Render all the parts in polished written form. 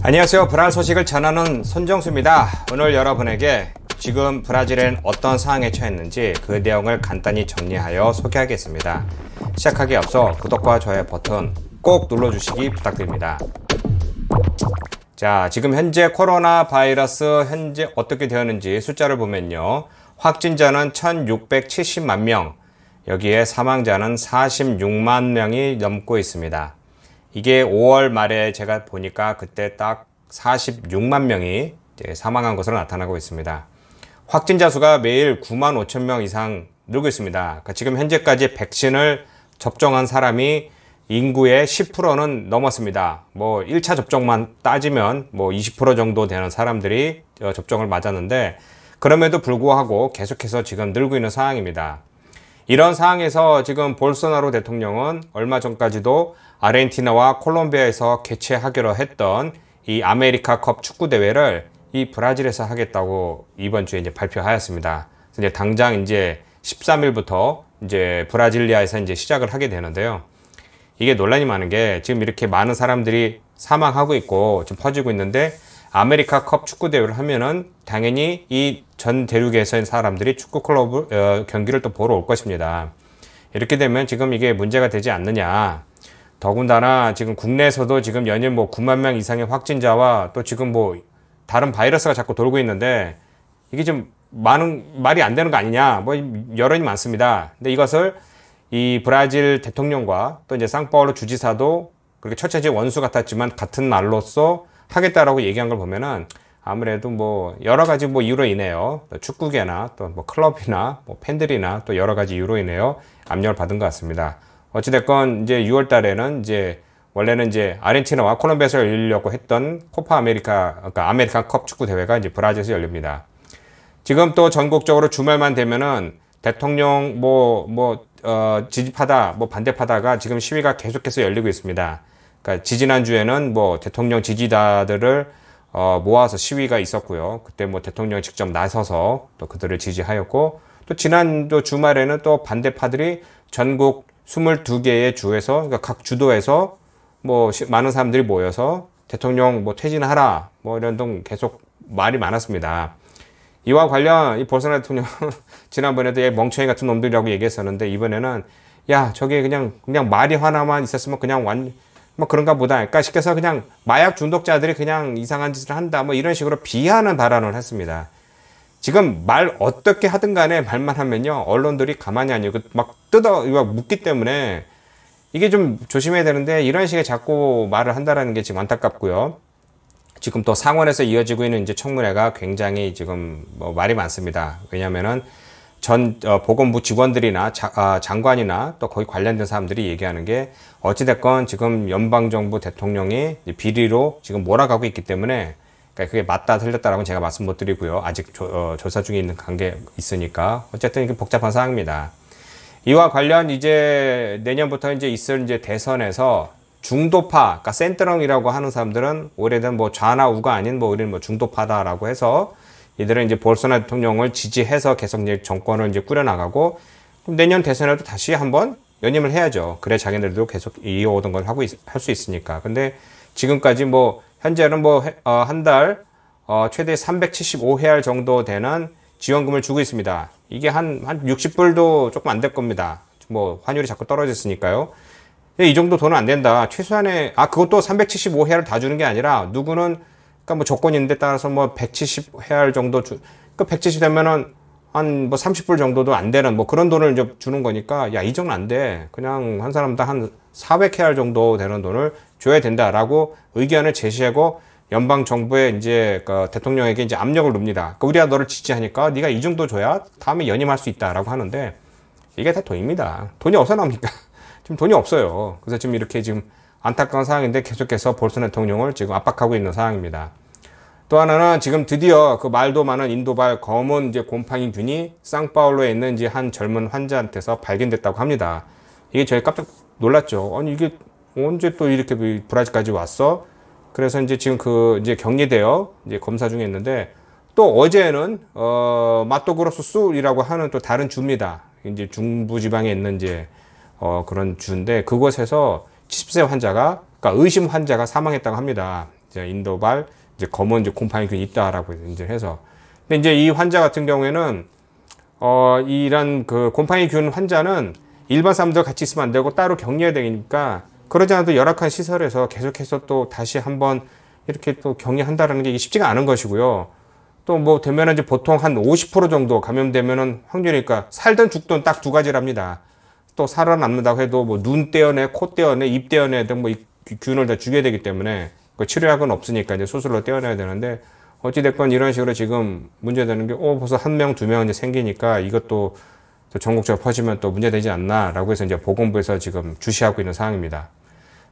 안녕하세요. 브라질 소식을 전하는 손정수입니다. 오늘 여러분에게 지금 브라질은 어떤 상황에 처했는지 그 내용을 간단히 정리하여 소개하겠습니다. 시작하기에 앞서 구독과 좋아요 버튼 꼭 눌러주시기 부탁드립니다. 자, 지금 현재 코로나 바이러스 현재 어떻게 되었는지 숫자를 보면요. 확진자는 1670만 명, 여기에 사망자는 46만 명이 넘고 있습니다. 이게 5월 말에 제가 보니까 그때 딱 46만 명이 사망한 것으로 나타나고 있습니다. 확진자 수가 매일 9만 5천 명 이상 늘고 있습니다. 그러니까 지금 현재까지 백신을 접종한 사람이 인구의 10%는 넘었습니다. 뭐 1차 접종만 따지면 뭐 20% 정도 되는 사람들이 접종을 맞았는데 그럼에도 불구하고 계속해서 지금 늘고 있는 상황입니다. 이런 상황에서 지금 볼소나로 대통령은 얼마 전까지도 아르헨티나와 콜롬비아에서 개최하기로 했던 이 아메리카컵 축구 대회를 이 브라질에서 하겠다고 이번 주에 이제 발표하였습니다. 그래서 이제 당장 이제 13일부터 이제 브라질리아에서 이제 시작을 하게 되는데요. 이게 논란이 많은 게 지금 이렇게 많은 사람들이 사망하고 있고 지금 퍼지고 있는데 아메리카컵 축구 대회를 하면은 당연히 이 전 대륙에서 사람들이 축구 클럽 경기를 또 보러 올 것입니다. 이렇게 되면 지금 이게 문제가 되지 않느냐. 더군다나 지금 국내에서도 지금 연일 뭐 9만 명 이상의 확진자와 또 지금 뭐 다른 바이러스가 자꾸 돌고 있는데 이게 좀 말이 안 되는 거 아니냐. 뭐 여론이 많습니다. 근데 이것을 이 브라질 대통령과 또 이제 상파울루 주지사도 그렇게 철저히 원수 같았지만 같은 말로써 하겠다라고 얘기한 걸 보면은 아무래도 뭐 여러 가지 뭐 이유로 인해요. 축구계나 또 뭐 클럽이나 뭐 팬들이나 또 여러 가지 이유로 인해요. 압력을 받은 것 같습니다. 어찌됐건 이제 6월 달에는 이제 원래는 이제 아르헨티나와 콜롬비아에서 열리려고 했던 코파 아메리카, 그러니까 아메리칸컵 축구 대회가 이제 브라질에서 열립니다. 지금 또 전국적으로 주말만 되면은 대통령 지지파다, 뭐 반대파다가 지금 시위가 계속해서 열리고 있습니다. 그러니까 지지난주에는 뭐 대통령 지지자들을 모아서 시위가 있었고요. 그때 뭐 대통령이 직접 나서서 또 그들을 지지하였고, 또 지난주 주말에는 또 반대파들이 전국 22개의 주에서, 그러니까 각 주도에서 뭐 많은 사람들이 모여서 대통령 뭐 퇴진하라, 뭐 이런 등 계속 말이 많았습니다. 이와 관련 이 볼소나로 대통령 지난번에도 멍청이 같은 놈들이라고 얘기했었는데 이번에는 야, 저게 그냥 말이 하나만 있었으면 그냥 뭐 그런가 보다. 그러니까 쉽게 해서 그냥 마약 중독자들이 그냥 이상한 짓을 한다. 뭐 이런 식으로 비하하는 발언을 했습니다. 지금 말 어떻게 하든 간에 말만 하면요. 언론들이 가만히 아니고 막 묻기 때문에 이게 좀 조심해야 되는데 이런 식의 자꾸 말을 한다라는 게 지금 안타깝고요. 지금 또 상원에서 이어지고 있는 이제 청문회가 굉장히 지금 뭐 말이 많습니다. 왜냐면은 보건부 직원들이나 장관이나 또 거기 관련된 사람들이 얘기하는 게 어찌됐건 지금 연방정부 대통령이 비리로 지금 몰아가고 있기 때문에 그러니까 그게 맞다 틀렸다라고는 제가 말씀 못 드리고요. 아직 조사 중에 있는 관계 있으니까 어쨌든 이게 복잡한 사항입니다. 이와 관련 이제 내년부터 이제 있을 이제 대선에서 중도파, 그러니까 센트렁이라고 하는 사람들은 오래된 뭐 좌나 우가 아닌 뭐 우리는 뭐 중도파다라고 해서 이들은 이제 볼소나로 대통령을 지지해서 계속 이제 정권을 이제 꾸려나가고 그럼 내년 대선에도 다시 한번 연임을 해야죠. 그래 자기네들도 계속 이어오던 걸 할 수 있으니까. 근데 지금까지 뭐 현재는 뭐 한 달 최대 375회알 정도 되는 지원금을 주고 있습니다. 이게 한 60불도 조금 안 될 겁니다. 뭐 환율이 자꾸 떨어졌으니까요. 이 정도 돈은 안 된다. 최소한의 그것도 375회알을 다 주는 게 아니라 누구는 그러니까 뭐 조건이 있는데 따라서 뭐 170회알 정도 그러니까 170 되면은 한 뭐 30불 정도도 안 되는 뭐 그런 돈을 이제 주는 거니까 야, 이 정도 안 돼. 그냥 한 사람당 한 400회알 정도 되는 돈을 줘야 된다라고 의견을 제시하고 연방 정부에 이제 그 대통령에게 이제 압력을 놉니다. 그러니까 우리가 너를 지지하니까 네가 이 정도 줘야 다음에 연임할 수 있다라고 하는데 이게 다 돈입니다. 돈이 어디서 나옵니까? 지금 돈이 없어요. 그래서 지금 이렇게 지금 안타까운 상황인데 계속해서 볼소나로 대통령을 지금 압박하고 있는 상황입니다. 또 하나는 지금 드디어 그 말도 많은 인도발 검은 이제 곰팡이균이 상파울루에 있는 이제 한 젊은 환자한테서 발견됐다고 합니다. 이게 저희 깜짝 놀랐죠. 아니 이게 언제 또 이렇게 브라질까지 왔어? 그래서 이제 지금 이제 격리되어 이제 검사 중에 있는데 또 어제는 마토그로스 술이라고 하는 또 다른 주입니다. 이제 중부지방에 있는 이제 그런 주인데 그곳에서 70세 환자가 그러니까 의심 환자가 사망했다고 합니다. 이제 인도발 이제 검은 이제 곰팡이균이 있다라고 이제 해서. 근데 이제 이 환자 같은 경우에는 이런 그 곰팡이균 환자는 일반 사람들 같이 있으면 안 되고 따로 격리해야 되니까 그러지 않아도 열악한 시설에서 계속해서 또 다시 한번 이렇게 또 격리한다라는 게 쉽지가 않은 것이고요. 또 뭐 되면은 이제 보통 한 50% 정도 감염되면은 확률이니까 살든 죽든 딱 두 가지랍니다. 또 살아남는다고 해도 뭐 눈 떼어내, 코 떼어내, 입 떼어내 등 뭐 이 균을 다 죽여야 되기 때문에 그 치료약은 없으니까 이제 수술로 떼어내야 되는데 어찌됐건 이런 식으로 지금 문제되는 게 벌써 한 명, 두 명 이제 생기니까 이것도 또 전국적으로 퍼지면 또 문제되지 않나라고 해서 이제 보건부에서 지금 주시하고 있는 상황입니다.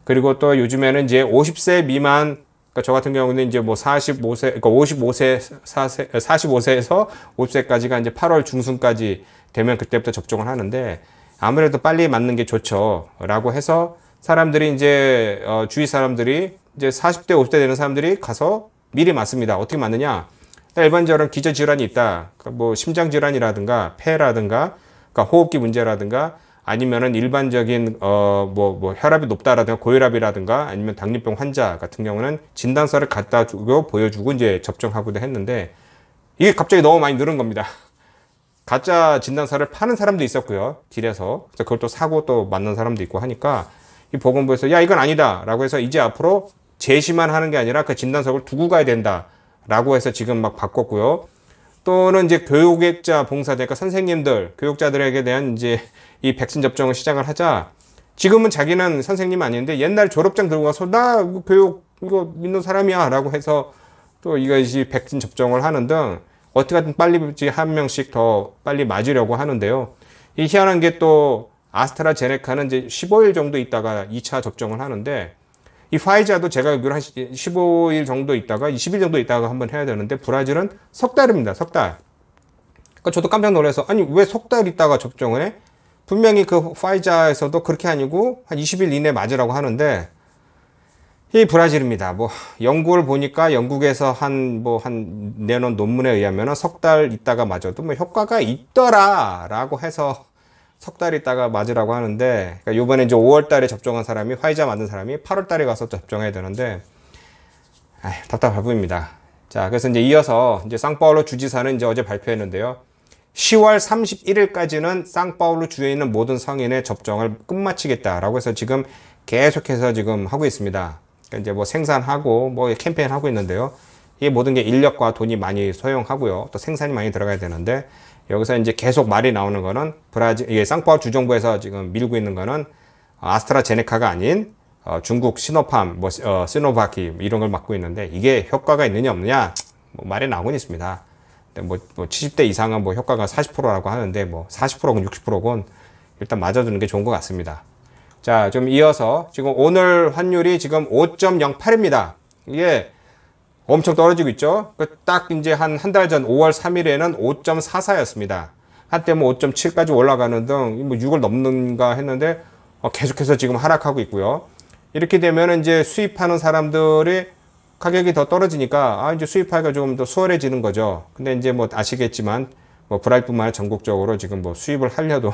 그리고 또 요즘에는 이제 50세 미만, 그러니까 저 같은 경우는 이제 뭐 45세, 그러니까 45세에서 50세까지가 이제 8월 중순까지 되면 그때부터 접종을 하는데 아무래도 빨리 맞는 게 좋죠. 라고 해서 사람들이 이제, 주위 사람들이 이제 40대, 50대 되는 사람들이 가서 미리 맞습니다. 어떻게 맞느냐? 일반적으로 기저질환이 있다. 그러니까 뭐 심장질환이라든가 폐라든가 그러니까 호흡기 문제라든가 아니면은 일반적인 뭐 혈압이 높다라든가 고혈압이라든가 아니면 당뇨병 환자 같은 경우는 진단서를 갖다 주고 보여주고 이제 접종하고도 했는데 이게 갑자기 너무 많이 늘은 겁니다. 가짜 진단서를 파는 사람도 있었고요. 길에서. 그래서 그걸 또 사고 또 맞는 사람도 있고 하니까 이 보건부에서 야 이건 아니다라고 해서 이제 앞으로 제시만 하는 게 아니라 그 진단서를 두고 가야 된다라고 해서 지금 막 바꿨고요. 또는 이제 교육자 봉사자, 그러니까 선생님들, 교육자들에게 대한 이제 이 백신 접종을 시작을 하자. 지금은 자기는 선생님 아닌데 옛날 졸업장 들고 가서 나 교육 이거 믿는 사람이야 라고 해서 또 이것이 백신 접종을 하는 등 어떻게든 빨리 한 명씩 더 빨리 맞으려고 하는데요. 이 희한한 게 또 아스트라제네카는 이제 15일 정도 있다가 2차 접종을 하는데 이 파이자도 제가 알기로 한 15일 정도 있다가 20일 정도 있다가 한번 해야 되는데 브라질은 석 달입니다. 석 달. 그러니까 저도 깜짝 놀라서 아니 왜 석 달 있다가 접종을 해? 분명히 그 파이자에서도 그렇게 아니고 한 20일 이내 맞으라고 하는데 이 브라질입니다. 뭐 연구를 보니까 영국에서 한 내놓은 논문에 의하면은 석 달 있다가 맞아도 뭐 효과가 있더라라고 해서 석 달 있다가 맞으라고 하는데, 그러니까 요번에 이제 5월 달에 접종한 사람이, 화이자 맞은 사람이 8월 달에 가서 또 접종해야 되는데, 답답할 뿐입니다. 자, 그래서 이제 이어서 이제 상파울루 주지사는 이제 어제 발표했는데요. 10월 31일까지는 상파울루 주에 있는 모든 성인의 접종을 끝마치겠다라고 해서 지금 계속해서 지금 하고 있습니다. 그러니까 이제 뭐 생산하고 뭐 캠페인 하고 있는데요. 이 모든 게 인력과 돈이 많이 소요하고요. 또 생산이 많이 들어가야 되는데, 여기서 이제 계속 말이 나오는 거는 브라질, 상파울 주정부에서 지금 밀고 있는 거는 아스트라제네카가 아닌 중국 시노팜, 시노바키 이런 걸 맡고 있는데 이게 효과가 있느냐 없느냐 뭐 말이 나오곤 있습니다. 근데 뭐 70대 이상은 뭐 효과가 40%라고 하는데 뭐 40%건 60%건 일단 맞아주는 게 좋은 것 같습니다. 자, 좀 이어서 지금 오늘 환율이 지금 5.08입니다. 이게 엄청 떨어지고 있죠. 딱 이제 한 달 전 5월 3일에는 5.44였습니다. 한때 뭐 5.7까지 올라가는 등 뭐 6을 넘는가 했는데 계속해서 지금 하락하고 있고요. 이렇게 되면 이제 수입하는 사람들이 가격이 더 떨어지니까 이제 수입하기가 조금 더 수월해지는 거죠. 근데 이제 뭐 아시겠지만 뭐 브라질뿐만 아니라 전국적으로 지금 뭐 수입을 하려도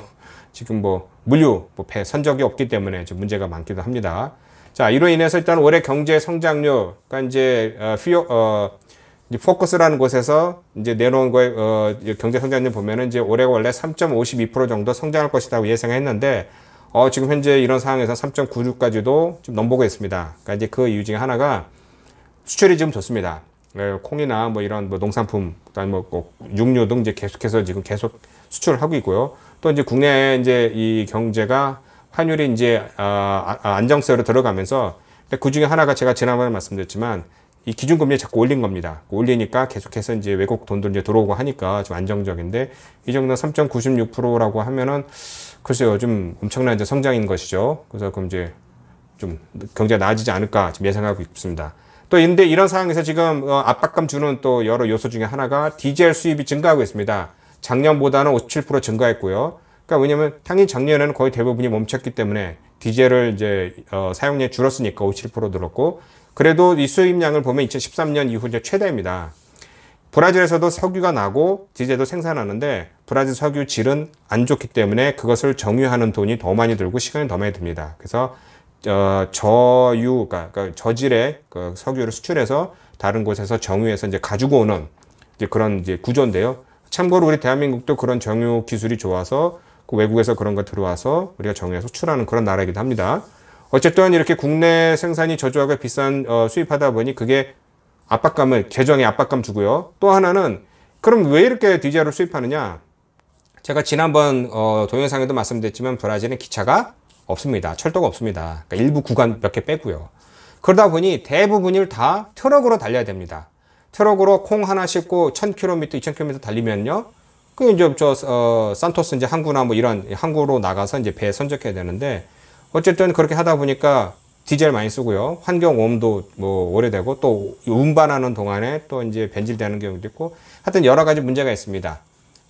지금 뭐 물류, 배 선적이 없기 때문에 좀 문제가 많기도 합니다. 자, 이로 인해서 일단 올해 경제 성장률, 그러니까 이제 이제 포커스라는 곳에서 이제 내놓은 거에 경제 성장률 보면은 이제 올해가 원래 3.52% 정도 성장할 것이라고 예상했는데 지금 현재 이런 상황에서 3.96까지도 좀 넘보고 있습니다. 그러니까 이제 그 이유 중에 하나가 수출이 지금 좋습니다. 콩이나 뭐 이런 뭐 농산품, 그다음에 뭐 육류 등 이제 계속해서 지금 계속 수출을 하고 있고요. 또 이제 국내에 이제 이 경제가 환율이 이제 안정세로 들어가면서 그 중에 하나가 제가 지난번에 말씀드렸지만 이 기준금리 자꾸 올린 겁니다. 올리니까 계속해서 이제 외국 돈들 이제 들어오고 하니까 좀 안정적인데 이 정도 3.96%라고 하면은 글쎄요 좀 엄청난 이제 성장인 것이죠. 그래서 그럼 이제 좀 경제가 나아지지 않을까 지금 예상하고 있습니다. 또 근데 이런 상황에서 지금 압박감 주는 또 여러 요소 중에 하나가 디젤 수입이 증가하고 있습니다. 작년보다는 57% 증가했고요. 그러니까 왜냐면 당연히 작년에는 거의 대부분이 멈췄기 때문에 디젤을 이제 사용량이 줄었으니까 57% 늘었고 그래도 이 수입량을 보면 2013년 이후 이제 최대입니다. 브라질에서도 석유가 나고 디젤도 생산하는데 브라질 석유 질은 안 좋기 때문에 그것을 정유하는 돈이 더 많이 들고 시간이 더 많이 듭니다. 그래서 저유, 그러니까 저질의 그 석유를 수출해서 다른 곳에서 정유해서 이제 가지고 오는 이제 그런 이제 구조인데요. 참고로 우리 대한민국도 그런 정유 기술이 좋아서 그 외국에서 그런 거 들어와서 우리가 정유해서 수출하는 그런 나라이기도 합니다. 어쨌든 이렇게 국내 생산이 저조하게 비싼 수입하다 보니 그게 계정에 압박감 주고요. 또 하나는 그럼 왜 이렇게 디젤을 수입하느냐? 제가 지난번 동영상에도 말씀드렸지만 브라질은 기차가 없습니다. 철도가 없습니다. 그러니까 일부 구간 몇 개 빼고요. 그러다 보니 대부분을 다 트럭으로 달려야 됩니다. 트럭으로 콩 하나 싣고 1000km, 2000km 달리면요. 그 이제 산토스 이제 항구나 뭐 이런 항구로 나가서 이제 배에 선적해야 되는데 어쨌든 그렇게 하다 보니까 디젤 많이 쓰고요. 환경 오염도 뭐 오래되고 또 운반하는 동안에 또 이제 변질되는 경우도 있고 하여튼 여러 가지 문제가 있습니다.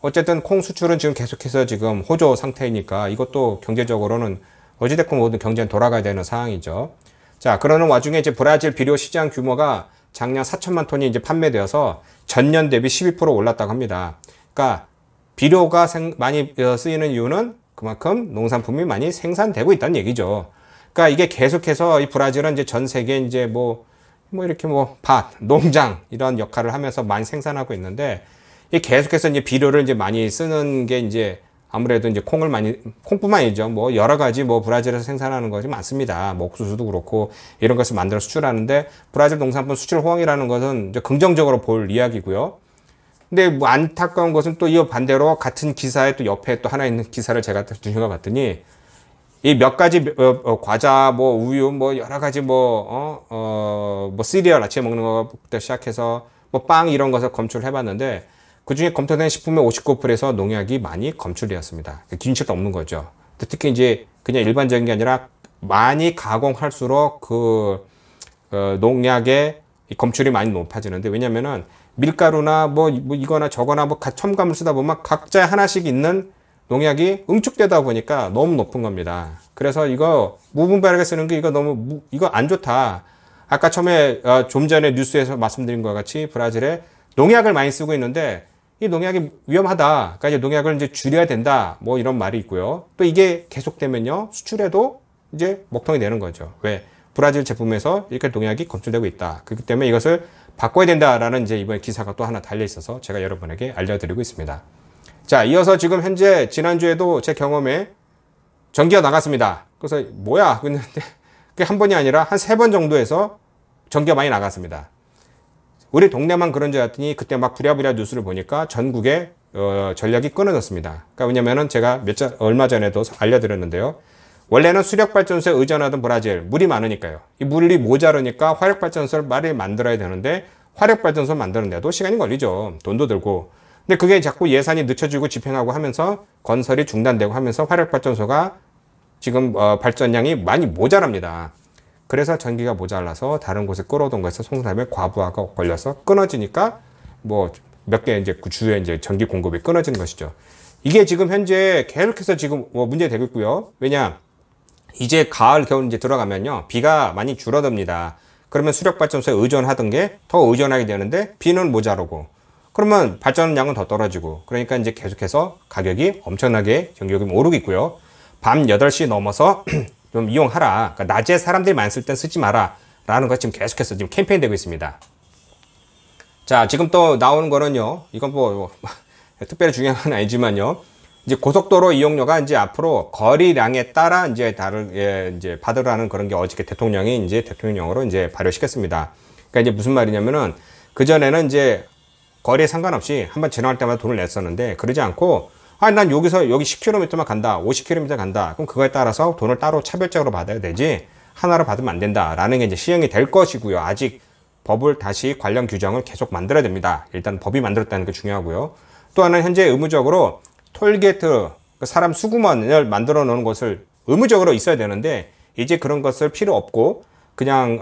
어쨌든 콩 수출은 지금 계속해서 지금 호조 상태이니까 이것도 경제적으로는 어찌됐건 모든 경제는 돌아가야 되는 상황이죠. 자, 그러는 와중에 이제 브라질 비료 시장 규모가 작년 4천만 톤이 이제 판매되어서 전년 대비 12% 올랐다고 합니다. 그러니까 비료가 많이 쓰이는 이유는 그만큼 농산품이 많이 생산되고 있다는 얘기죠. 그러니까 이게 계속해서 이 브라질은 이제 전 세계 이제 뭐 이렇게 밭, 농장 이런 역할을 하면서 많이 생산하고 있는데 이 계속해서 이제 비료를 이제 많이 쓰는 게 이제 아무래도 이제 콩뿐만 아니죠. 뭐 여러 가지 브라질에서 생산하는 것이 많습니다. 뭐 옥수수도 그렇고 이런 것을 만들어 수출하는데 브라질 농산품 수출 호황이라는 것은 이제 긍정적으로 볼 이야기고요. 근데 뭐 안타까운 것은 또 이 반대로 같은 기사에 또 옆에 또 하나 있는 기사를 제가 눈여겨 봤더니 이 몇 가지 과자, 우유, 여러 가지 시리얼 아침에 먹는 것부터 시작해서 빵 이런 것을 검출을 해봤는데 그 중에 검토된 식품의 59%에서 농약이 많이 검출되었습니다. 기준치가 없는 거죠. 특히 이제 그냥 일반적인 게 아니라 많이 가공할수록 농약의 검출이 많이 높아지는데 왜냐면은 밀가루나 이거나 저거나 첨가물 쓰다 보면 각자 하나씩 있는 농약이 응축되다 보니까 너무 높은 겁니다. 그래서 이거 무분별하게 쓰는 게 이거 안 좋다. 아까 처음에 좀 전에 뉴스에서 말씀드린 것 같이 브라질에 농약을 많이 쓰고 있는데 이 농약이 위험하다. 그러니까 이제 농약을 이제 줄여야 된다. 이런 말이 있고요. 또 이게 계속되면요. 수출에도 이제 먹통이 되는 거죠. 왜? 브라질 제품에서 이렇게 농약이 검출되고 있다. 그렇기 때문에 이것을 바꿔야 된다라는 이제 이번에 기사가 또 하나 달려 있어서 제가 여러분에게 알려드리고 있습니다. 자, 이어서 지금 현재 지난주에도 제 경험에 전기가 나갔습니다. 그래서 뭐야? 근데 그게 한 번이 아니라 한 3번 정도에서 전기가 많이 나갔습니다. 우리 동네만 그런 줄 알았더니 그때 막 부랴부랴 뉴스를 보니까 전국에 전력이 끊어졌습니다. 그러니까 왜냐면은 제가 얼마 전에도 알려드렸는데요. 원래는 수력발전소에 의존하던 브라질, 물이 많으니까요. 이 물이 모자르니까 화력발전소를 빨리 만들어야 되는데 화력발전소 만드는데도 시간이 걸리죠. 돈도 들고. 근데 그게 자꾸 예산이 늦춰지고 집행하고 하면서 건설이 중단되고 하면서 화력발전소가 지금 발전량이 많이 모자랍니다. 그래서 전기가 모자라서 다른 곳에 끌어오던 것에서 송수함에 과부하가 걸려서 끊어지니까 몇 개 이제 주에 이제 전기 공급이 끊어지는 것이죠. 이게 지금 현재 계속해서 지금 문제되고 있고요. 왜냐? 이제 가을, 겨울 이제 들어가면요. 비가 많이 줄어듭니다. 그러면 수력발전소에 의존하던 게 더 의존하게 되는데 비는 모자르고 그러면 발전량은 더 떨어지고 그러니까 이제 계속해서 가격이 엄청나게 전기요금이 오르고 있고요. 밤 8시 넘어서 좀 이용하라. 그러니까 낮에 사람들이 많이 쓸 땐 쓰지 마라. 라는 것 지금 계속해서 지금 캠페인 되고 있습니다. 자, 지금 또 나오는 거는요. 이건 특별히 중요한 건 아니지만요. 이제 고속도로 이용료가 이제 앞으로 거리량에 따라 이제 이제 받으라는 그런 게 어저께 대통령이 이제 대통령령으로 이제 발효시켰습니다. 그러니까 이제 무슨 말이냐면은 그전에는 이제 거리에 상관없이 한번 지나갈 때마다 돈을 냈었는데 그러지 않고 난 여기 10km만 간다, 50km 간다. 그럼 그거에 따라서 돈을 따로 차별적으로 받아야 되지 하나로 받으면 안 된다라는 게 이제 시행이 될 것이고요. 아직 법을 다시 관련 규정을 계속 만들어야 됩니다. 일단 법이 만들었다는 게 중요하고요. 또 하나는 현재 의무적으로 톨게이트, 사람 수구먼을 만들어 놓은 곳을 의무적으로 있어야 되는데 이제 그런 것을 필요 없고 그냥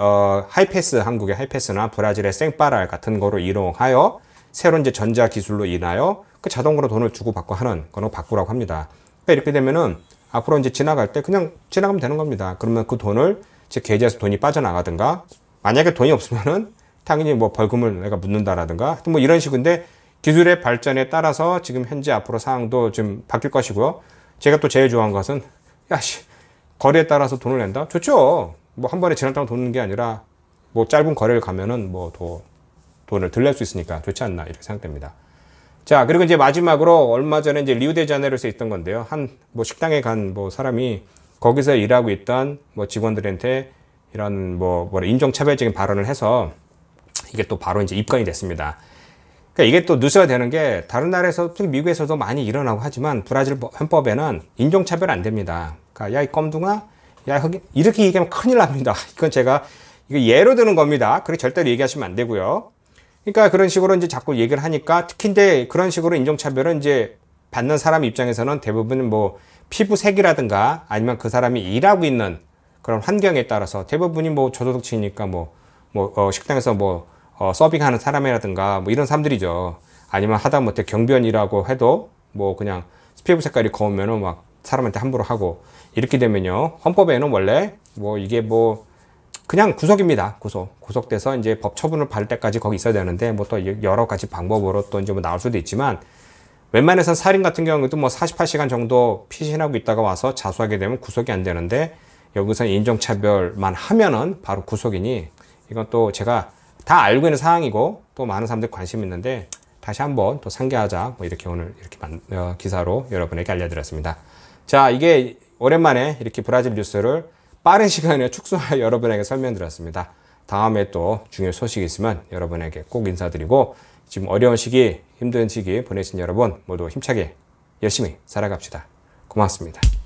하이패스, 한국의 하이패스나 브라질의 생빠랄 같은 거로 이용하여 새로운 이제 전자 기술로 인하여 그 자동으로 돈을 주고 받고 하는 거로 바꾸라고 합니다. 그러니까 이렇게 되면은 앞으로 이제 지나갈 때 그냥 지나가면 되는 겁니다. 그러면 그 돈을 제 계좌에서 돈이 빠져나가든가 만약에 돈이 없으면은 당연히 벌금을 내가 묻는다라든가 하여튼 이런 식인데 기술의 발전에 따라서 지금 현재 앞으로 상황도 좀 바뀔 것이고요. 제가 또 제일 좋아하는 것은 거리에 따라서 돈을 낸다? 좋죠. 뭐 한 번에 지났다고 도는 게 아니라 뭐 짧은 거리를 가면은 뭐 더 돈을 덜 낼 수 있으니까 좋지 않나 이렇게 생각됩니다. 자, 그리고 이제 마지막으로 얼마 전에 이제 리우데자네이루에서 있던 건데요. 한 뭐 식당에 간 뭐 사람이 거기서 일하고 있던 뭐 직원들한테 이런 뭐라 인종차별적인 발언을 해서 이게 또 바로 이제 입건이 됐습니다. 그러니까 이게 또 뉴스가 되는 게 다른 나라에서 특히 미국에서도 많이 일어나고 하지만 브라질 헌법에는 인종차별 안 됩니다. 그러니까 야, 이 껌둥아, 야, 이렇게 얘기하면 큰일 납니다. 이건 제가 이거 예로 드는 겁니다. 그렇게 절대로 얘기하시면 안 되고요. 그러니까 그런 식으로 이제 자꾸 얘기를 하니까 특히 이제 그런 식으로 인종차별은 이제 받는 사람 입장에서는 대부분 뭐 피부색이라든가 아니면 그 사람이 일하고 있는 그런 환경에 따라서 대부분이 뭐 저소득층이니까 식당에서 서빙하는 사람이라든가 뭐 이런 사람들이죠. 아니면 하다못해 경비원이라고 해도 뭐 그냥 피부 색깔이 검으면은 막 사람한테 함부로 하고 이렇게 되면요. 헌법에는 원래 뭐 이게 뭐 그냥 구속입니다. 구속돼서 이제 법 처분을 받을 때까지 거기 있어야 되는데 뭐 또 여러 가지 방법으로 또 이제 뭐 나올 수도 있지만 웬만해선 살인 같은 경우도 뭐 48시간 정도 피신하고 있다가 와서 자수하게 되면 구속이 안 되는데 여기서 인종차별만 하면은 바로 구속이니 이건 또 제가 다 알고 있는 사항이고 또 많은 사람들이 관심 있는데 다시 한번 또 상기하자 뭐 이렇게 오늘 이렇게 기사로 여러분에게 알려드렸습니다. 자, 이게 오랜만에 이렇게 브라질 뉴스를 빠른 시간에 축소하여 여러분에게 설명드렸습니다. 다음에 또 중요한 소식이 있으면 여러분에게 꼭 인사드리고 지금 어려운 시기, 힘든 시기 보내신 여러분 모두 힘차게 열심히 살아갑시다. 고맙습니다.